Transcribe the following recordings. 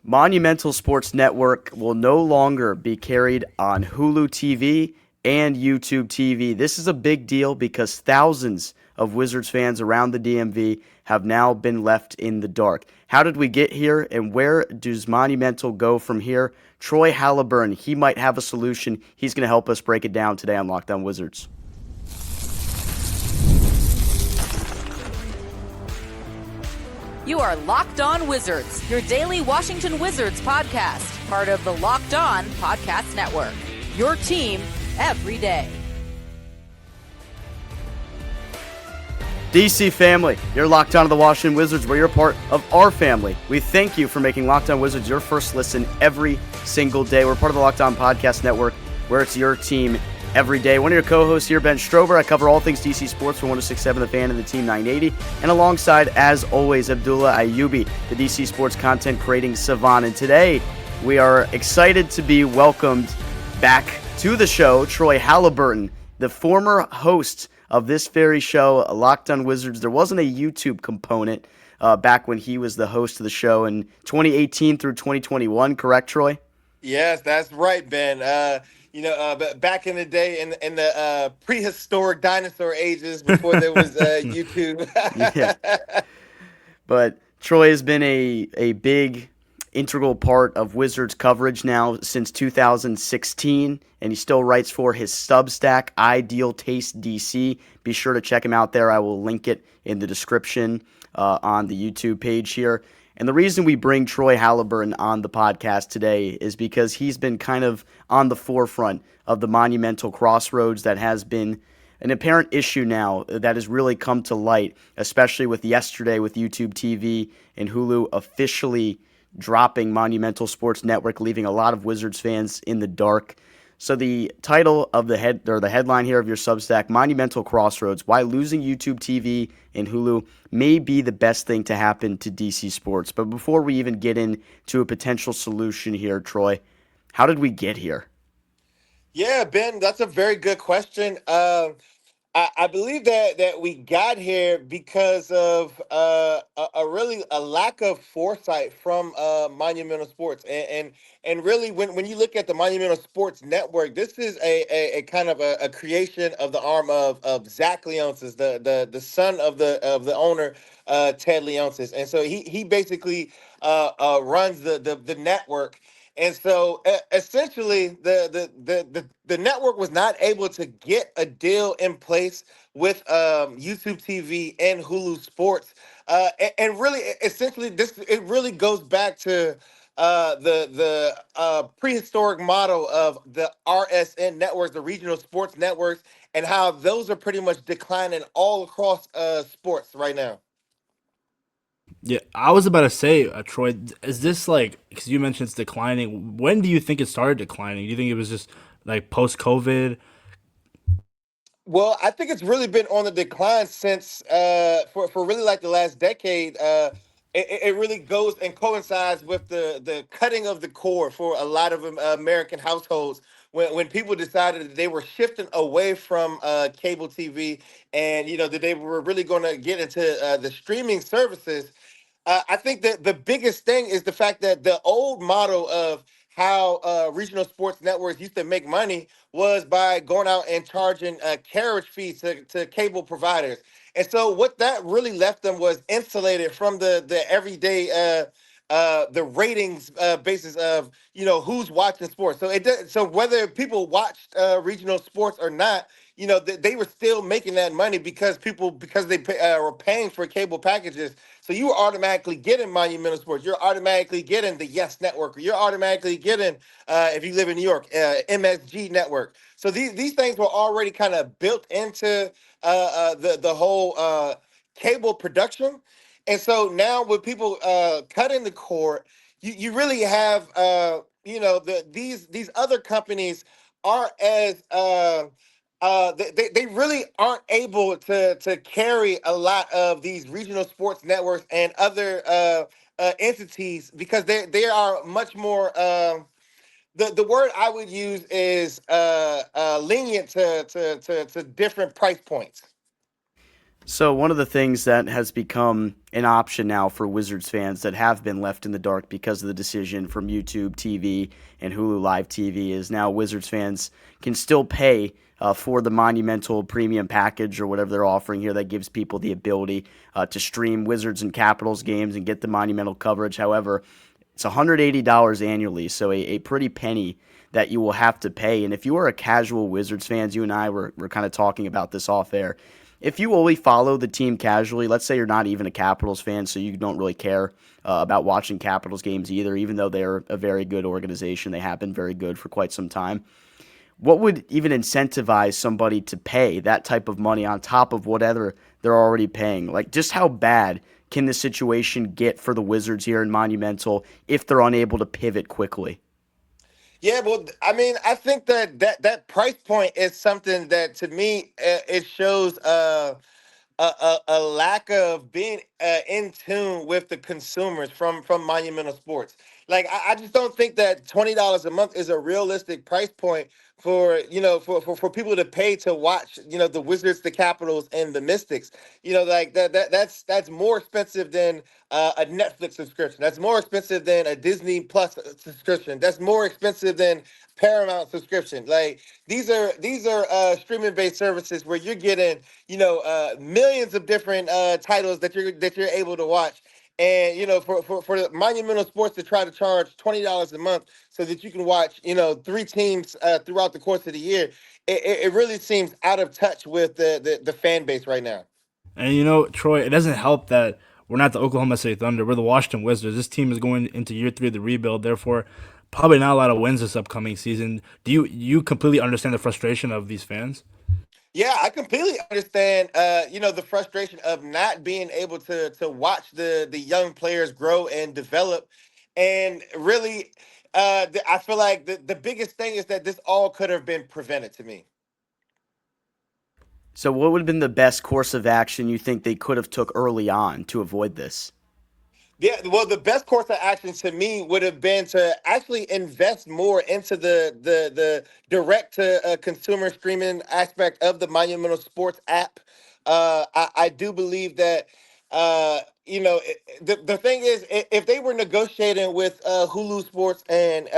Monumental Sports Network will no longer be carried on Hulu TV and YouTube TV. This is a big deal because thousands of Wizards fans around the DMV have now been left in the dark. How did we get here, and where does Monumental go from here? Troy Haliburton, he might have a solution. He's going to help us break it down today on Locked On Wizards. You are Locked On Wizards, your daily Washington Wizards podcast, part of the Locked On Podcast Network. Your team every day. DC family, you're locked on to the Washington Wizards, where you're part of our family. We thank you for making Locked On Wizards your first listen every single day. We're part of the Locked On Podcast Network, where it's your team every day. One of your co-hosts here, Ben Strover. I cover all things DC sports for 106.7 The Fan and the Team 980. And alongside, as always, Abdullah Ayubi, the DC sports content creating savant. And today, we are excited to be welcomed back to the show, Troy Haliburton, the former host of this very show, Locked On Wizards. There wasn't a YouTube component back when he was the host of the show in 2018 through 2021, correct, Troy? Yes, that's right, Ben. Back in the day, in the prehistoric dinosaur ages, before there was YouTube. Yeah. But Troy has been a big integral part of Wizards coverage now since 2016, and he still writes for his Substack, Ideal Taste DC. Be sure to check him out there. I will link it in the description on the YouTube page here. And the reason we bring Troy Haliburton on the podcast today is because he's been kind of on the forefront of the monumental crossroads that has been an apparent issue now that has really come to light, especially with yesterday with YouTube TV and Hulu officially dropping Monumental Sports Network, leaving a lot of Wizards fans in the dark. So the title of the headline here of your Substack, Monumental Crossroads, Why Losing YouTube TV and Hulu May Be the Best Thing to Happen to DC Sports. But before we even get into a potential solution here, Troy, how did we get here? Yeah, Ben, that's a very good question. I believe that we got here because of a lack of foresight from Monumental Sports, and really when you look at the Monumental Sports Network, this is a kind of a creation of the arm of Zach Leonsis, the son of the owner, Ted Leonsis, and so he basically runs the network. And so essentially, the network was not able to get a deal in place with YouTube TV and Hulu Sports, and really, essentially, it really goes back to the prehistoric model of the RSN networks, the regional sports networks, and how those are pretty much declining all across sports right now. Yeah, I was about to say, Troy, is this like, because you mentioned it's declining, when do you think it started declining? Do you think it was just like post-COVID? Well, I think it's really been on the decline since for really like the last decade. It really goes and coincides with the cutting of the cord for a lot of American households when people decided that they were shifting away from cable TV, and that they were really going to get into the streaming services. I think that the biggest thing is the fact that the old model of how regional sports networks used to make money was by going out and charging carriage fees to cable providers. And so what that really left them was insulated from the everyday the ratings basis of who's watching sports. So whether people watched regional sports or not, they were still making that money because they were paying for cable packages. So you were automatically getting Monumental Sports. You're automatically getting the Yes Network. You're automatically getting, if you live in New York, MSG Network. So these things were already kind of built into the whole cable production. And so now with people cutting the cord, you really have these other companies aren't as they really aren't able to carry a lot of these regional sports networks and other entities because they are much more the word I would use is lenient to different price points. So one of the things that has become an option now for Wizards fans that have been left in the dark because of the decision from YouTube TV and Hulu Live TV is now Wizards fans can still pay for the Monumental Premium package or whatever they're offering here that gives people the ability to stream Wizards and Capitals games and get the Monumental coverage. However, it's $180 annually, so a pretty penny that you will have to pay. And if you are a casual Wizards fans, you and I were kind of talking about this off air. If you only follow the team casually, let's say you're not even a Capitals fan, so you don't really care about watching Capitals games either, even though they're a very good organization. They have been very good for quite some time. What would even incentivize somebody to pay that type of money on top of whatever they're already paying? Like, just how bad can the situation get for the Wizards here in Monumental if they're unable to pivot quickly? Yeah, well, I mean, I think that price point is something that to me it shows a lack of being in tune with the consumers from Monumental Sports. Like I just don't think that $20 a month is a realistic price point for for people to pay to watch the Wizards, the Capitals, and the Mystics. Like that's more expensive than a Netflix subscription. That's more expensive than a Disney Plus subscription. That's more expensive than Paramount subscription. Like these are streaming based services where you're getting millions of different titles that you're able to watch. And for the Monumental Sports to try to charge $20 a month so that you can watch three teams throughout the course of the year, it really seems out of touch with the fan base right now. And Troy, it doesn't help that we're not the Oklahoma City Thunder. We're the Washington Wizards. This team is going into year 3 of the rebuild. Therefore, probably not a lot of wins this upcoming season. Do you completely understand the frustration of these fans? Yeah, I completely understand. The frustration of not being able to watch the young players grow and develop, and really, I feel like the biggest thing is that this all could have been prevented to me. So what would have been the best course of action you think they could have took early on to avoid this? Yeah, well, the best course of action to me would have been to actually invest more into the direct to consumer streaming aspect of the Monumental Sports app. I do believe that the thing is, if they were negotiating with Hulu Sports and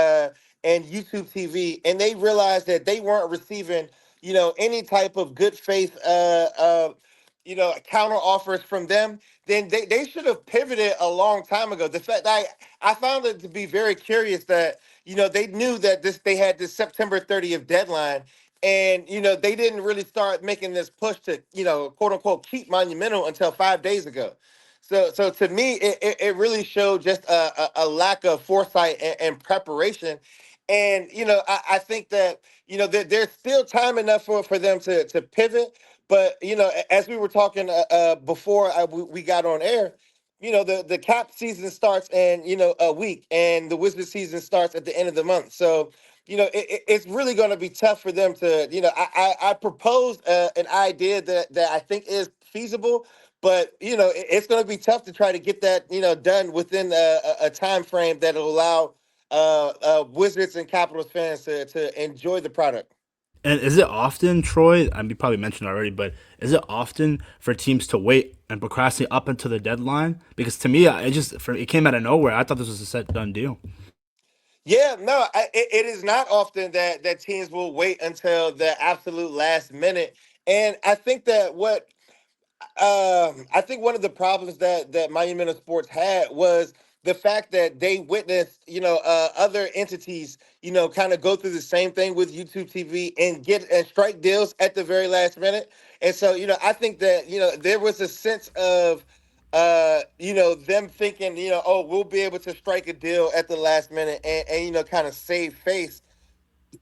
YouTube TV, and they realized that they weren't receiving any type of good faith counter offers from them, then they should have pivoted a long time ago. The fact I found it to be very curious that they knew that they had this September 30th deadline, and they didn't really start making this push to quote unquote keep Monumental until 5 days ago. So to me, it really showed just a lack of foresight and preparation. And I think that there's still time enough for them to pivot. But as we were talking before we got on air, the cap season starts in a week, and the Wizards season starts at the end of the month. So it's really going to be tough for them to I proposed an idea that I think is feasible, but it's going to be tough to try to get that done within a time frame that'll allow Wizards and Capitals fans to enjoy the product. And is it often, Troy? I mean, you probably mentioned already, but is it often for teams to wait and procrastinate up until the deadline? Because to me, it came out of nowhere. I thought this was a set done deal. Yeah, no, it is not often that teams will wait until the absolute last minute. And I think that I think one of the problems that Monumental Sports had was the fact that they witnessed, other entities, kind of go through the same thing with YouTube TV and get and strike deals at the very last minute. And so, I think that, there was a sense of, them thinking, oh, we'll be able to strike a deal at the last minute and kind of save face.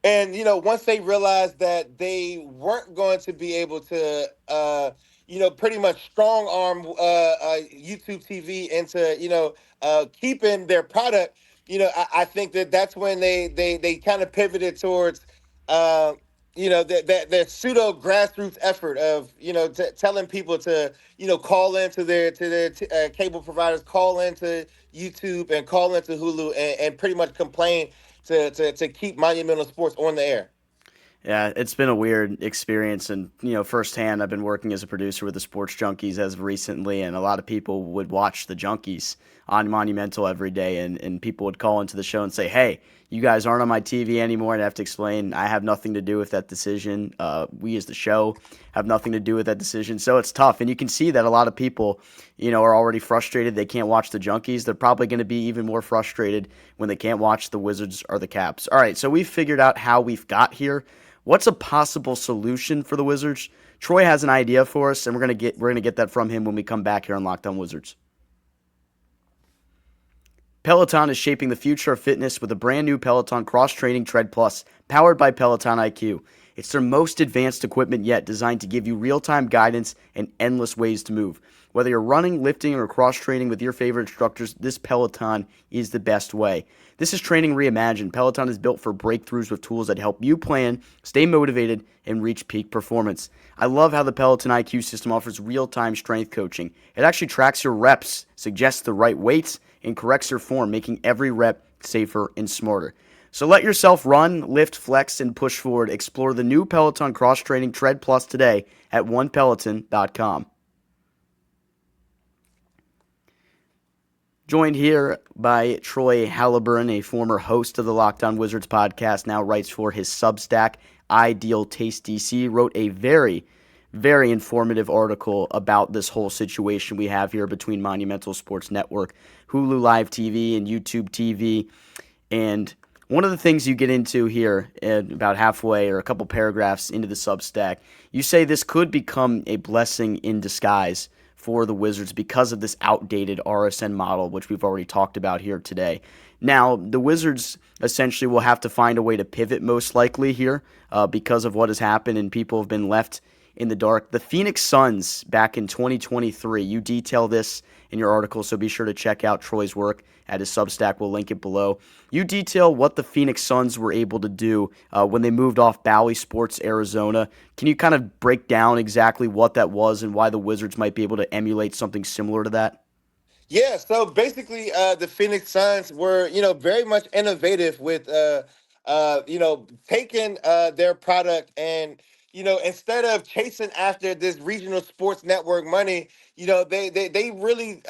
And once they realized that they weren't going to be able to, pretty much strong arm YouTube TV into, keeping their product, I think that that's when they kind of pivoted towards, uh, that pseudo grassroots effort of, telling people to, call into their cable providers, call into YouTube, and call into Hulu, and pretty much complain to keep Monumental Sports on the air. Yeah, it's been a weird experience, and firsthand, I've been working as a producer with the Sports Junkies as of recently, and a lot of people would watch the Junkies on Monumental every day, and people would call into the show and say, "Hey, you guys aren't on my TV anymore," and I have to explain I have nothing to do with that decision. We as the show have nothing to do with that decision, so it's tough, and you can see that a lot of people, are already frustrated. They can't watch the Junkies. They're probably going to be even more frustrated when they can't watch the Wizards or the Caps. All right, so we've figured out how we've got here. What's a possible solution for the Wizards? Troy has an idea for us, and we're gonna get that from him when we come back here on Locked On Wizards. Peloton is shaping the future of fitness with a brand new Peloton cross-training Tread Plus, powered by Peloton IQ. It's their most advanced equipment yet, designed to give you real-time guidance and endless ways to move. Whether you're running, lifting, or cross-training with your favorite instructors, this Peloton is the best way. This is training reimagined. Peloton is built for breakthroughs with tools that help you plan, stay motivated, and reach peak performance. I love how the Peloton IQ system offers real-time strength coaching. It actually tracks your reps, suggests the right weights, and corrects your form, making every rep safer and smarter. So let yourself run, lift, flex, and push forward. Explore the new Peloton cross-training Tread Plus today at onepeloton.com. Joined here by Troy Haliburton, a former host of the Locked On Wizards podcast, now writes for his Substack, Ideal Taste DC. Wrote a very, very informative article about this whole situation we have here between Monumental Sports Network, Hulu Live TV, and YouTube TV. And one of the things you get into here, about halfway or a couple paragraphs into the Substack, you say this could become a blessing in disguise for the Wizards because of this outdated RSN model, which we've already talked about here today. Now, the Wizards essentially will have to find a way to pivot most likely here because of what has happened and people have been left in the dark. The Phoenix Suns back in 2023, you detail this in your article, so be sure to check out Troy's work at his Substack. We'll link it below. You detail what the Phoenix Suns were able to do when they moved off Bally Sports Arizona. Can you kind of break down exactly what that was and why the Wizards might be able to emulate something similar to that? Yeah, so basically, the Phoenix Suns were, very much innovative with, taking their product and, instead of chasing after this regional sports network money, they really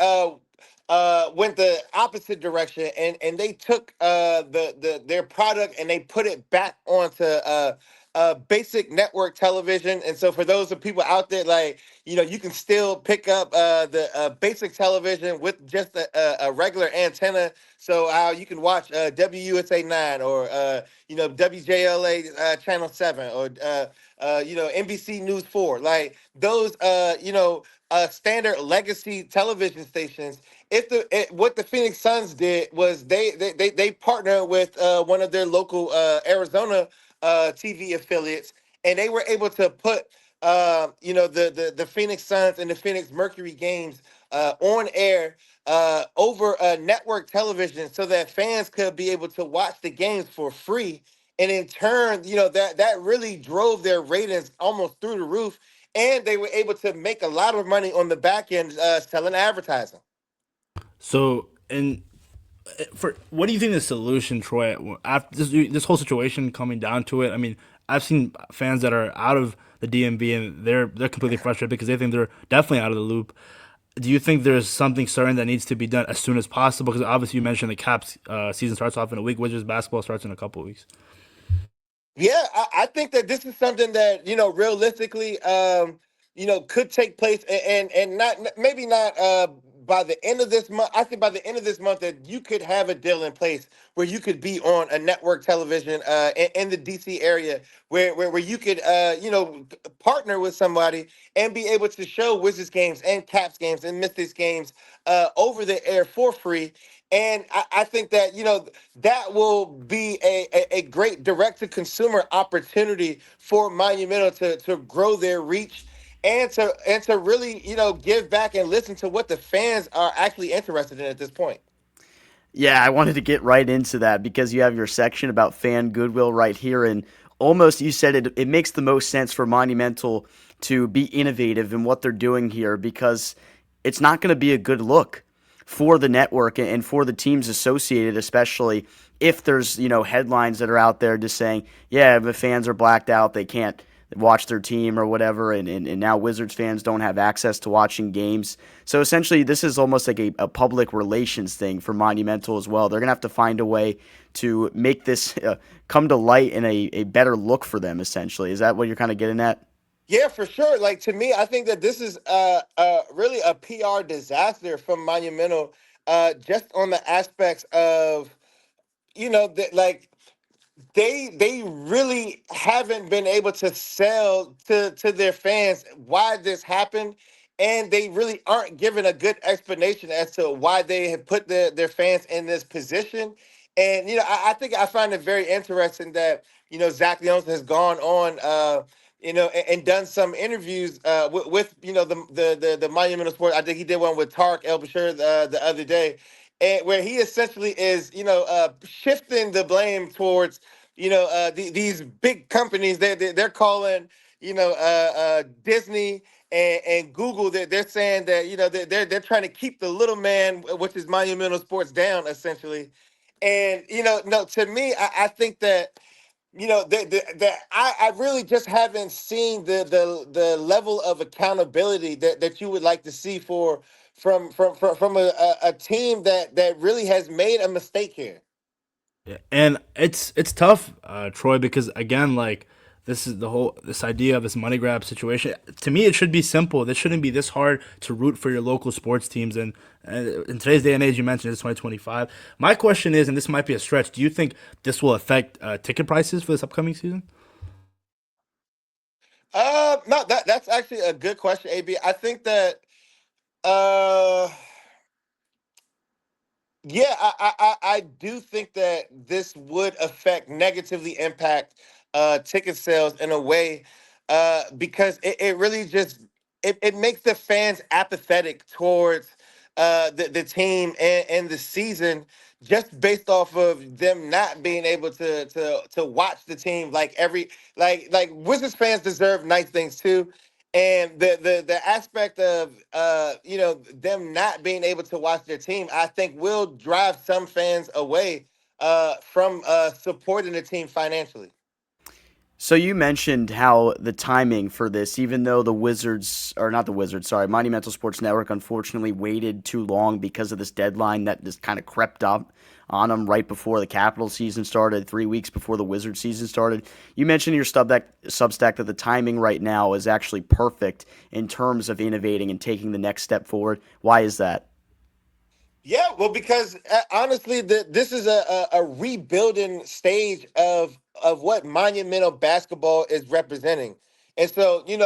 went the opposite direction and they took their product and they put it back onto basic network television. And so for those of people out there, like, you can still pick up the basic television with just a regular antenna. So how you can watch WUSA 9 or, WJLA Channel 7 or, NBC News 4. Like those, standard legacy television stations. What the Phoenix Suns did was they partnered with one of their local Arizona TV affiliates, and they were able to put the Phoenix Suns and the Phoenix Mercury games on air over network television, so that fans could be able to watch the games for free. And in turn, that really drove their ratings almost through the roof, and they were able to make a lot of money on the back end selling advertising. So, and for what do you think the solution, Troy, after this whole situation coming down to it? I mean, I've seen fans that are out of the DMV and they're completely frustrated because they think they're definitely out of the loop. Do you think there's something certain that needs to be done as soon as possible? Because obviously you mentioned the Caps season starts off in a week. Wizards basketball starts in a couple of weeks. Yeah, I think that this is something that, realistically, could take place and not maybe not by the end of this month. I think by the end of this month that you could have a deal in place where you could be on a network television in the DC area where you could, partner with somebody and be able to show Wizards games and Caps games and Mystics games over the air for free. And I think that, that will be a great direct-to-consumer opportunity for Monumental to grow their reach and to really, give back and listen to what the fans are actually interested in at this point. Yeah, I wanted to get right into that because you have your section about fan goodwill right here, and almost you said it makes the most sense for Monumental to be innovative in what they're doing here because it's not going to be a good look for the network and for the teams associated, especially if there's, headlines that are out there just saying, yeah, the fans are blacked out, they can't watch their team or whatever, and now Wizards fans don't have access to watching games. So essentially, this is almost like a public relations thing for Monumental as well. They're going to have to find a way to make this come to light in a better look for them, essentially. Is that what you're kind of getting at? Yeah, for sure. Like, to me, I think that this is really a PR disaster from Monumental, just on the aspects of, like, they really haven't been able to sell to their fans why this happened, and they really aren't given a good explanation as to why they have put their fans in this position. And I think I find it very interesting that Zach Jones has gone on and done some interviews with the Monumental Sports. I think he did one with Tarek El Bashir the other day, and where he essentially is shifting the blame towards these big companies. They're calling Disney and Google. They're saying that they're trying to keep the little man, which is Monumental Sports, down essentially. And no, to me, I think that I really just haven't seen the level of accountability that you would like to see from a team that really has made a mistake here. Yeah, and it's tough, Troy, because again, like this is this idea of this money grab situation. To me, it should be simple. This shouldn't be this hard to root for your local sports teams. And in today's day and age, you mentioned it's 2025. My question is, and this might be a stretch, do you think this will affect ticket prices for this upcoming season? No, that's actually a good question, AB. I think that uh yeah, I do think that this would negatively impact ticket sales in a way, because it really just it makes the fans apathetic towards the team and the season, just based off of them not being able to watch the team. Like like Wizards fans deserve nice things too, and the aspect of them not being able to watch their team, I think, will drive some fans away from supporting the team financially. So you mentioned how the timing for this, even though the Wizards, or not the Wizards, sorry, Monumental Sports Network unfortunately waited too long because of this deadline that just kind of crept up on them right before the Capitals season started, 3 weeks before the Wizards season started. You mentioned in your Substack that the timing right now is actually perfect in terms of innovating and taking the next step forward. Why is that? Yeah, well, because honestly, this is a rebuilding stage of what monumental basketball is representing. And so, when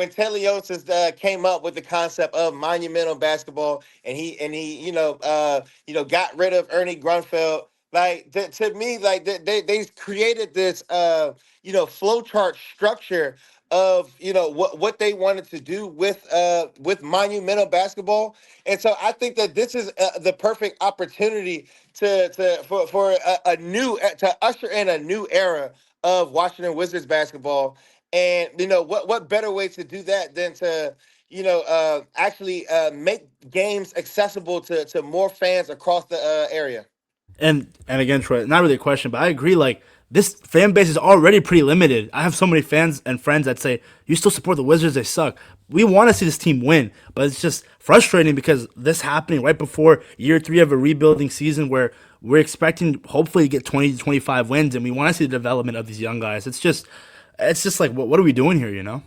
Teleosis came up with the concept of monumental basketball, and he got rid of Ernie Grunfeld, like, to me, like, they created this flowchart structure of what they wanted to do with monumental basketball. And so I think that this is the perfect opportunity for a new to usher in a new era of Washington Wizards basketball. And what better way to do that than to actually make games accessible to more fans across the area. And again, Troy, not really a question, but I agree. Like this fan base is already pretty limited. I have so many fans and friends that say you still support the Wizards. They suck. We want to see this team win, but it's just frustrating because this happening right before year three of a rebuilding season where we're expecting hopefully to get 20 to 25 wins, and we want to see the development of these young guys. It's just like what are we doing here? You know?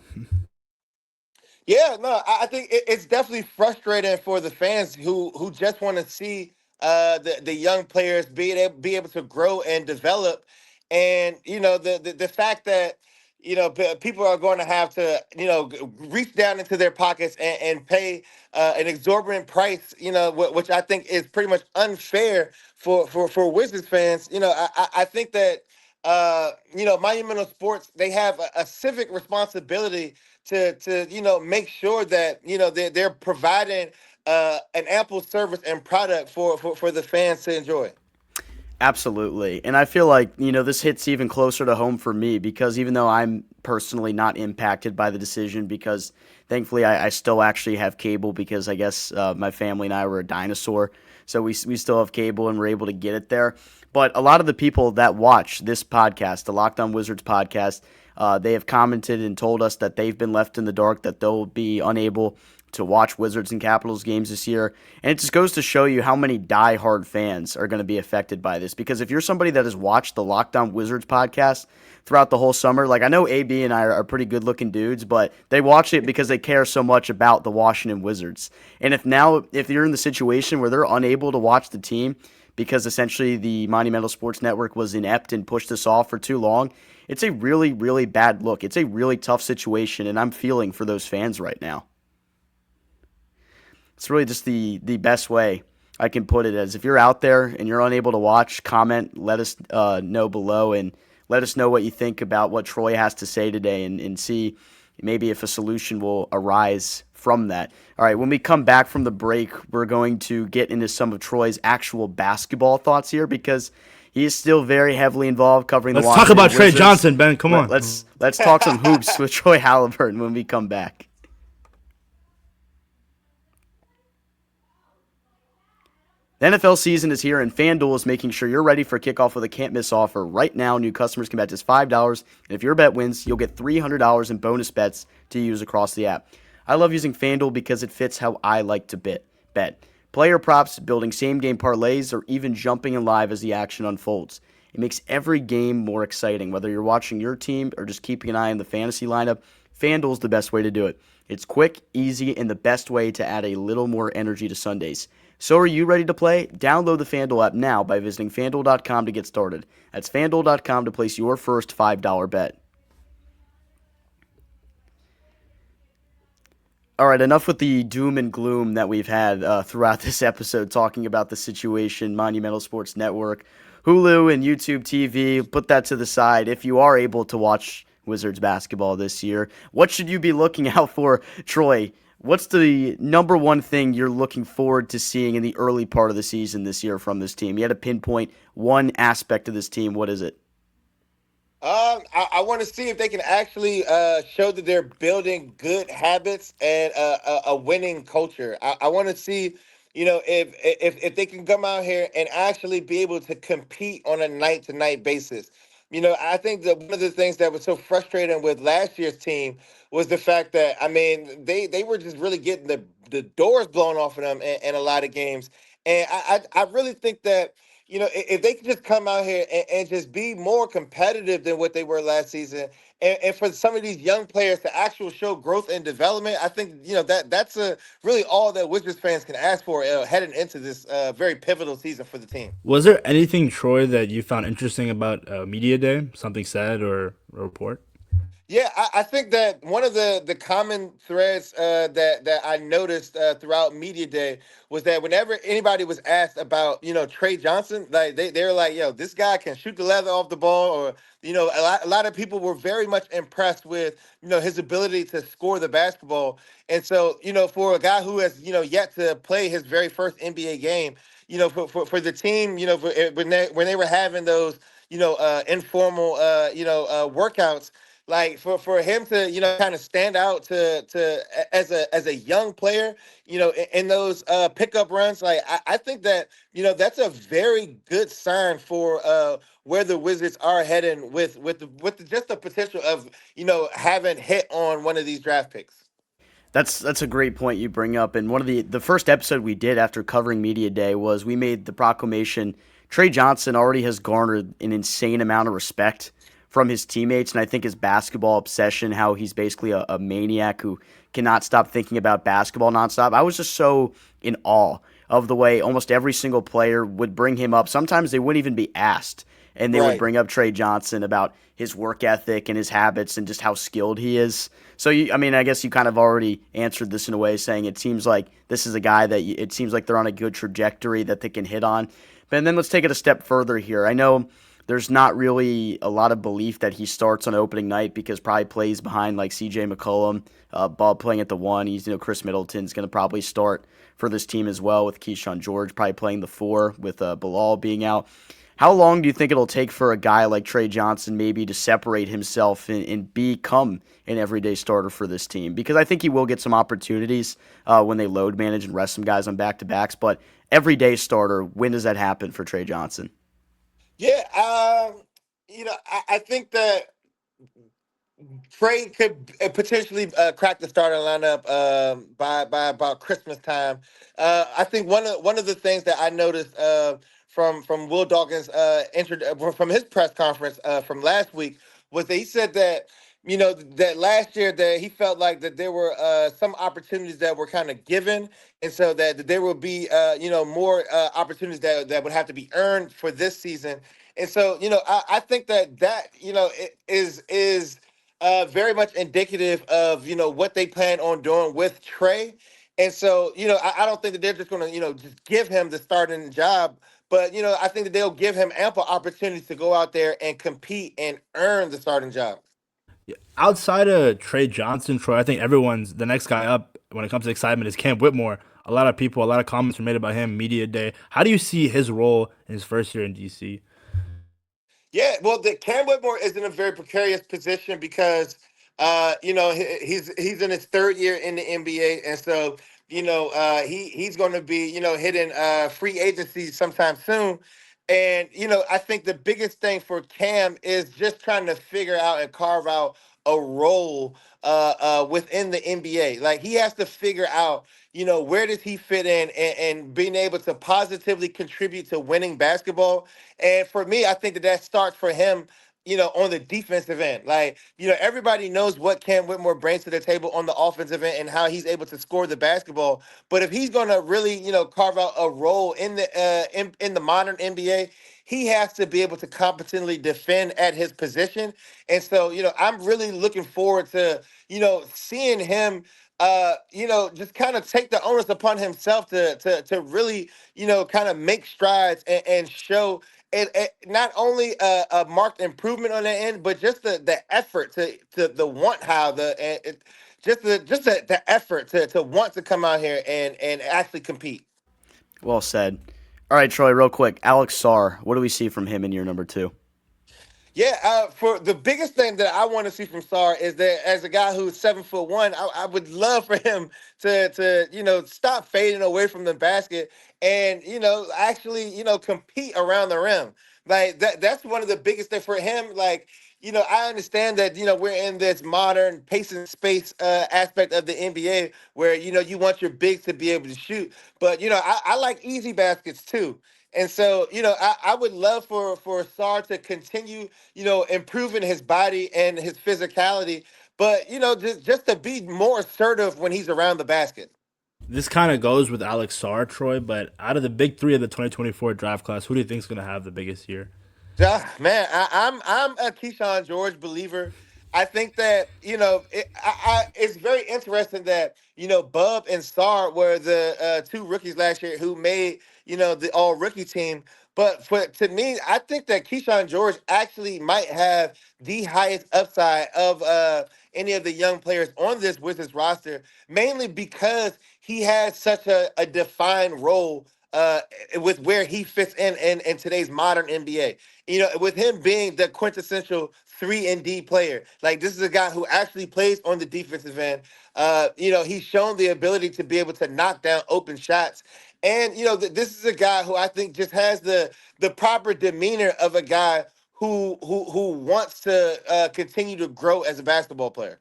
Yeah, no, I think it's definitely frustrating for the fans who just want to see the young players be able to grow and develop. And the fact that people are going to have to reach down into their pockets and pay an exorbitant price, which I think is pretty much unfair for Wizards fans. I think that Monumental Sports, they have a civic responsibility to make sure that they're providing an ample service and product for the fans to enjoy. Absolutely. And I feel like, this hits even closer to home for me because even though I'm personally not impacted by the decision because thankfully I still actually have cable because I guess my family and I were a dinosaur. So we still have cable and we're able to get it there. But a lot of the people that watch this podcast, the Locked On Wizards podcast, they have commented and told us that they've been left in the dark, that they'll be unable to watch Wizards and Capitals games this year. And it just goes to show you how many diehard fans are going to be affected by this. Because if you're somebody that has watched the Locked On Wizards podcast throughout the whole summer, like I know AB and I are pretty good looking dudes, but they watch it because they care so much about the Washington Wizards. And if you're in the situation where they're unable to watch the team because essentially the Monumental Sports Network was inept and pushed this off for too long, it's a really, really bad look. It's a really tough situation, and I'm feeling for those fans right now. It's really just the best way I can put it as if you're out there and you're unable to watch, comment, let us know below, and let us know what you think about what Troy has to say today and see maybe if a solution will arise from that. All right, when we come back from the break, we're going to get into some of Troy's actual basketball thoughts here because he is still very heavily involved covering the Washington Let's talk about Wizards. Tre Johnson, Ben. Come on. Let's talk some hoops with Troy Haliburton when we come back. The NFL season is here, and FanDuel is making sure you're ready for kickoff with a can't-miss offer. Right now, new customers can bet just $5, and if your bet wins, you'll get $300 in bonus bets to use across the app. I love using FanDuel because it fits how I like to bet. Player props, building same-game parlays, or even jumping in live as the action unfolds. It makes every game more exciting. Whether you're watching your team or just keeping an eye on the fantasy lineup, FanDuel's the best way to do it. It's quick, easy, and the best way to add a little more energy to Sundays. So are you ready to play? Download the FanDuel app now by visiting FanDuel.com to get started. That's FanDuel.com to place your first $5 bet. All right, enough with the doom and gloom that we've had throughout this episode talking about the situation, Monumental Sports Network, Hulu, and YouTube TV. Put that to the side. If you are able to watch Wizards basketball this year, what should you be looking out for, Troy? What's the number one thing you're looking forward to seeing in the early part of the season this year from this team? You had to pinpoint one aspect of this team. What is it? I want to see if they can actually show that they're building good habits and a winning culture. I want to see, if they can come out here and actually be able to compete on a night-to-night basis. I think that one of the things that was so frustrating with last year's team was the fact that, they were just really getting the doors blown off of them in a lot of games. And I really think that, if they could just come out here and just be more competitive than what they were last season, and for some of these young players to actually show growth and development, I think, that's really all that Wizards fans can ask for heading into this very pivotal season for the team. Was there anything, Troy, that you found interesting about Media Day? Something said or a report? Yeah, I think that one of the common threads that I noticed throughout Media Day was that whenever anybody was asked about, Tre Johnson, like they were like, yo, this guy can shoot the leather off the ball, or, a lot of people were very much impressed with, his ability to score the basketball. And so, for a guy who has, yet to play his very first NBA game, for the team, when they were having those, informal, workouts, like for him to kind of stand out to as a young player, in those pickup runs, like I think that that's a very good sign for where the Wizards are heading with just the potential of having hit on one of these draft picks. That's a great point you bring up. And one of the first episode we did after covering Media Day was we made the proclamation Tre Johnson already has garnered an insane amount of respect from his teammates, and I think his basketball obsession, how he's basically a maniac who cannot stop thinking about basketball nonstop. I was just so in awe of the way almost every single player would bring him up. Sometimes they wouldn't even be asked, and they would bring up Tre Johnson about his work ethic and his habits and just how skilled he is. So, I guess you kind of already answered this in a way, saying it seems like this is a guy that it seems like they're on a good trajectory that they can hit on. But then let's take it a step further here. I know there's not really a lot of belief that he starts on opening night because probably plays behind like C.J. McCollum, Bob playing at the one. Chris Middleton's going to probably start for this team as well with Kyshawn George probably playing the 4 with Bilal being out. How long do you think it'll take for a guy like Tre Johnson maybe to separate himself and become an everyday starter for this team? Because I think he will get some opportunities when they load manage and rest some guys on back-to-backs, but everyday starter, when does that happen for Tre Johnson? Yeah, I think that Trey could potentially crack the starting lineup by about Christmas time. I think one of the things that I noticed from Will Dawkins from his press conference from last week was that he said that that last year that he felt like that there were some opportunities that were kind of given, and so that there will be more opportunities that would have to be earned for this season. And so I think that is very much indicative of what they plan on doing with Trey. And so I don't think that they're just going to just give him the starting job, but I think that they'll give him ample opportunities to go out there and compete and earn the starting job. Outside of Tre Johnson, Troy, I think everyone's the next guy up when it comes to excitement is Cam Whitmore. A lot of people, a lot of comments were made about him media day. How do you see his role in his first year in DC? Yeah, well, the Cam Whitmore is in a very precarious position because, he's in his third year in the NBA, and so he's going to be hitting free agency sometime soon, and I think the biggest thing for Cam is just trying to figure out and carve out a role within the NBA. Like he has to figure out where does he fit in and being able to positively contribute to winning basketball. And for me, I think that starts for him, on the defensive end. Like, everybody knows what Cam Whitmore brings to the table on the offensive end and how he's able to score the basketball. But if he's going to really, carve out a role in the modern NBA, he has to be able to competently defend at his position. And so, I'm really looking forward to, seeing him just kind of take the onus upon himself to really, kind of make strides and show not only a marked improvement on that end, but just the effort to the want how the effort to want to come out here and actually compete. Well said. All right, Troy, real quick. Alex Sarr, what do we see from him in year number two? Yeah, for the biggest thing that I want to see from Sarr is that as a guy who's 7'1", I would love for him to stop fading away from the basket and actually compete around the rim. Like that's one of the biggest things for him. Like I understand that we're in this modern pace and space aspect of the NBA where you want your bigs to be able to shoot, but I like easy baskets too. And so, I would love for Sarr to continue, improving his body and his physicality, but just to be more assertive when he's around the basket. This kind of goes with Alex Sarr, Troy, but out of the big three of the 2024 draft class, who do you think is going to have the biggest year? Yeah, man, I'm a Kyshawn George believer. I think that it's very interesting that Bub and Star were the two rookies last year who made the All Rookie team. But to me, I think that Kyshawn George actually might have the highest upside of any of the young players on this Wizards roster, mainly because he has such a defined role with where he fits in today's modern NBA. With him being the quintessential 3-and-D player, like this is a guy who actually plays on the defensive end. He's shown the ability to be able to knock down open shots. And, this is a guy who I think just has the proper demeanor of a guy who wants to continue to grow as a basketball player.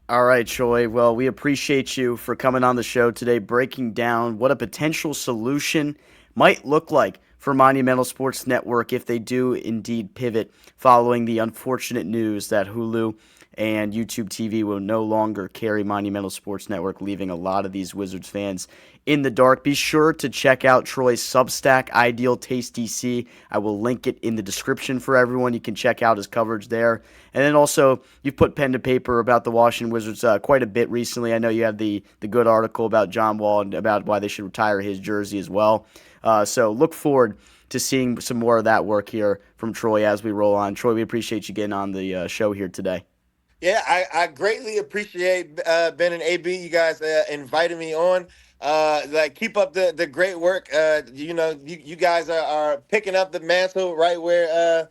All right, Troy. Well, we appreciate you for coming on the show today, breaking down what a potential solution might look like for Monumental Sports Network if they do indeed pivot following the unfortunate news that Hulu and YouTube TV will no longer carry Monumental Sports Network, leaving a lot of these Wizards fans in the dark. Be sure to check out Troy's Substack, Ideal Taste DC. I will link it in the description for everyone. You can check out his coverage there. And then also, you've put pen to paper about the Washington Wizards quite a bit recently. I know you had the good article about John Wall and about why they should retire his jersey as well. So look forward to seeing some more of that work here from Troy as we roll on. Troy, we appreciate you getting on the show here today. Yeah, I greatly appreciate Ben and AB, you guys inviting me on. Like, keep up the great work. You guys are picking up the mantle right where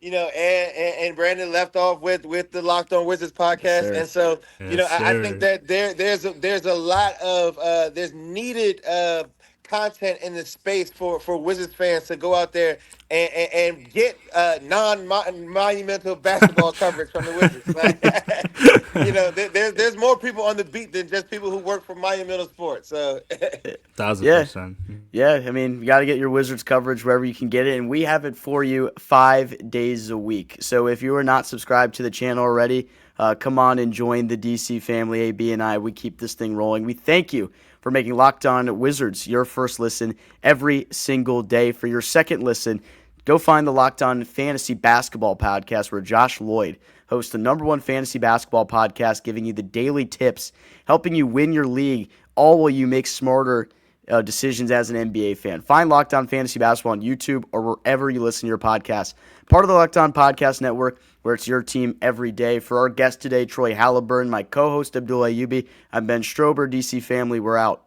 and Brandon left off with the Locked On Wizards Yes, podcast. sir. And so, Yes, I think sir. that there's a lot of there's needed content in the space for Wizards fans to go out there and get non-monumental basketball coverage from the Wizards. Like, there's more people on the beat than just people who work for Monumental Sports. So, Thousand Yeah. percent. Yeah, I mean, you got to get your Wizards coverage wherever you can get it, and we have it for you 5 days a week. So if you are not subscribed to the channel already, come on and join the DC family. AB and I, we keep this thing rolling. We thank you for making Locked On Wizards your first listen every single day. For your second listen, go find the Locked On Fantasy Basketball podcast, where Josh Lloyd hosts the #1 fantasy basketball podcast, giving you the daily tips, helping you win your league, all while you make smarter decisions as an NBA fan. Find Locked On Fantasy Basketball on YouTube or wherever you listen to your podcasts. Part of the Locked On Podcast Network, where it's your team every day. For our guest today, Troy Haliburton, my co-host Abdul Ayyubi, I'm Ben Strober, DC family. We're out.